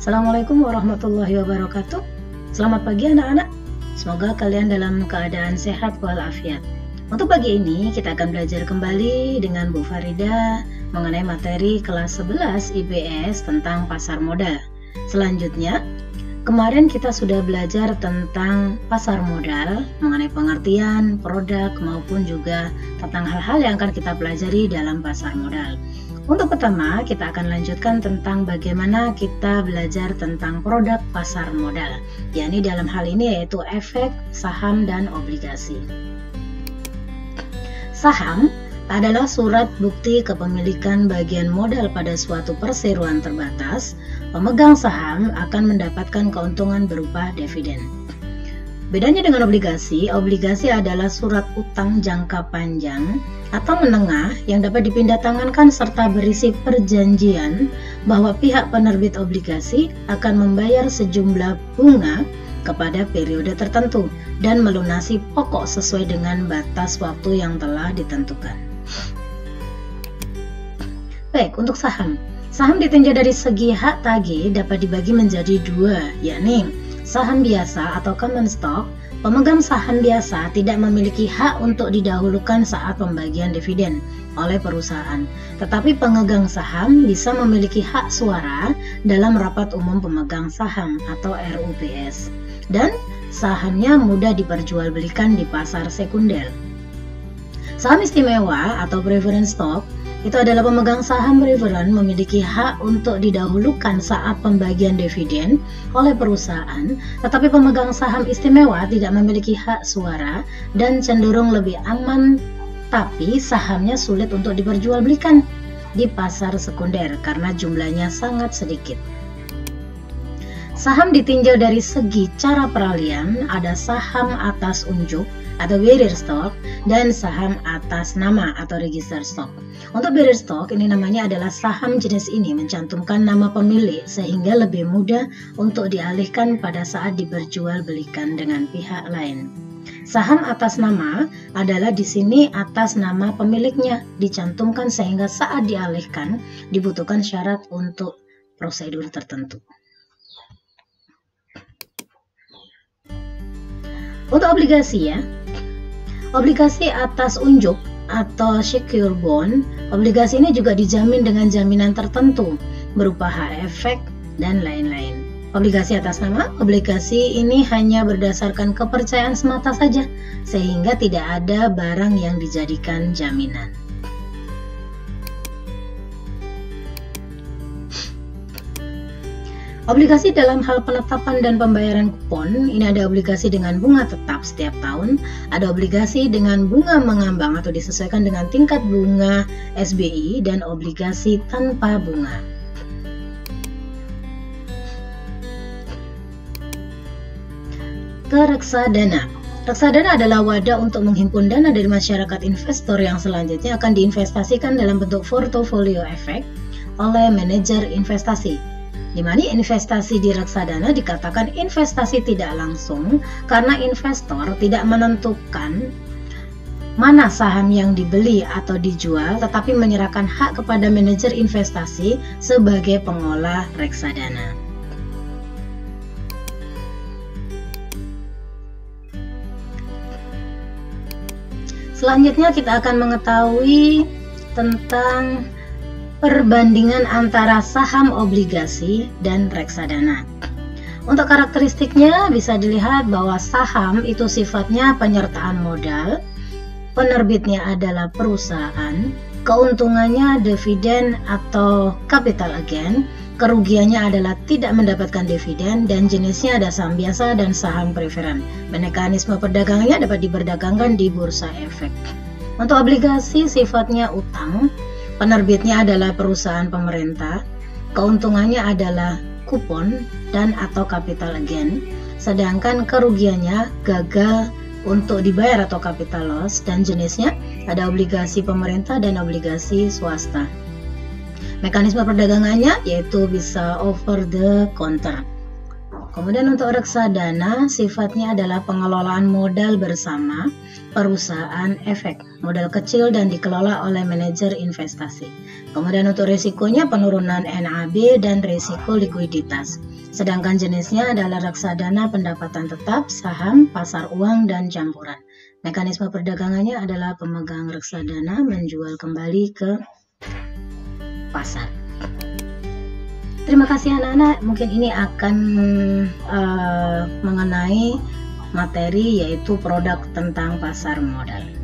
Assalamualaikum warahmatullahi wabarakatuh. Selamat pagi anak-anak. Semoga kalian dalam keadaan sehat walafiat. Untuk pagi ini kita akan belajar kembali dengan Bu Farida mengenai materi kelas 11 IPS tentang pasar modal. Selanjutnya, kemarin kita sudah belajar tentang pasar modal, mengenai pengertian, produk, maupun juga tentang hal-hal yang akan kita pelajari dalam pasar modal. Untuk pertama, kita akan lanjutkan tentang bagaimana kita belajar tentang produk pasar modal, yakni dalam hal ini yaitu efek, saham, dan obligasi. Saham adalah surat bukti kepemilikan bagian modal pada suatu perseroan terbatas. Pemegang saham akan mendapatkan keuntungan berupa dividen. Bedanya dengan obligasi, obligasi adalah surat utang jangka panjang atau menengah yang dapat dipindahtangankan serta berisi perjanjian bahwa pihak penerbit obligasi akan membayar sejumlah bunga kepada periode tertentu dan melunasi pokok sesuai dengan batas waktu yang telah ditentukan. Baik, untuk saham. Saham ditinjau dari segi hak tagih dapat dibagi menjadi dua, yakni saham biasa atau common stock. Pemegang saham biasa tidak memiliki hak untuk didahulukan saat pembagian dividen oleh perusahaan, tetapi pemegang saham bisa memiliki hak suara dalam rapat umum pemegang saham atau RUPS, dan sahamnya mudah diperjualbelikan di pasar sekunder. Saham istimewa atau preference stock itu adalah pemegang saham preferen memiliki hak untuk didahulukan saat pembagian dividen oleh perusahaan, tetapi pemegang saham istimewa tidak memiliki hak suara dan cenderung lebih aman, tapi sahamnya sulit untuk diperjualbelikan di pasar sekunder karena jumlahnya sangat sedikit. Saham ditinjau dari segi cara peralihan, ada saham atas unjuk atau bearer stock dan saham atas nama atau register stock. Untuk bearer stock ini namanya adalah saham jenis ini mencantumkan nama pemilik sehingga lebih mudah untuk dialihkan pada saat diperjualbelikan dengan pihak lain. Saham atas nama adalah di sini atas nama pemiliknya dicantumkan sehingga saat dialihkan dibutuhkan syarat untuk prosedur tertentu. Untuk obligasi ya, obligasi atas unjuk atau secure bond, obligasi ini juga dijamin dengan jaminan tertentu berupa hak efek dan lain-lain. Obligasi atas nama, obligasi ini hanya berdasarkan kepercayaan semata saja, sehingga tidak ada barang yang dijadikan jaminan. Obligasi dalam hal penetapan dan pembayaran kupon, ini ada obligasi dengan bunga tetap setiap tahun, ada obligasi dengan bunga mengambang atau disesuaikan dengan tingkat bunga SBI, dan obligasi tanpa bunga. Reksadana. Reksadana adalah wadah untuk menghimpun dana dari masyarakat investor yang selanjutnya akan diinvestasikan dalam bentuk portofolio efek oleh manajer investasi. Di mana investasi di reksadana dikatakan investasi tidak langsung karena investor tidak menentukan mana saham yang dibeli atau dijual, tetapi menyerahkan hak kepada manajer investasi sebagai pengolah reksadana. Selanjutnya kita akan mengetahui tentang perbandingan antara saham obligasi dan reksadana. Untuk karakteristiknya bisa dilihat bahwa saham itu sifatnya penyertaan modal, penerbitnya adalah perusahaan, keuntungannya dividen atau capital gain, kerugiannya adalah tidak mendapatkan dividen, dan jenisnya ada saham biasa dan saham preferen. Mekanisme perdagangannya dapat diperdagangkan di bursa efek. Untuk obligasi sifatnya utang, penerbitnya adalah perusahaan pemerintah, keuntungannya adalah kupon dan atau capital gain, sedangkan kerugiannya gagal untuk dibayar atau capital loss, dan jenisnya ada obligasi pemerintah dan obligasi swasta. Mekanisme perdagangannya yaitu bisa over the counter. Kemudian untuk reksadana sifatnya adalah pengelolaan modal bersama perusahaan efek, modal kecil dan dikelola oleh manajer investasi. Kemudian untuk risikonya penurunan NAB dan risiko likuiditas. Sedangkan jenisnya adalah reksadana pendapatan tetap, saham, pasar uang, dan campuran. Mekanisme perdagangannya adalah pemegang reksadana menjual kembali ke pasar. Terima kasih anak-anak, mungkin ini akan mengenai materi yaitu produk tentang pasar modal.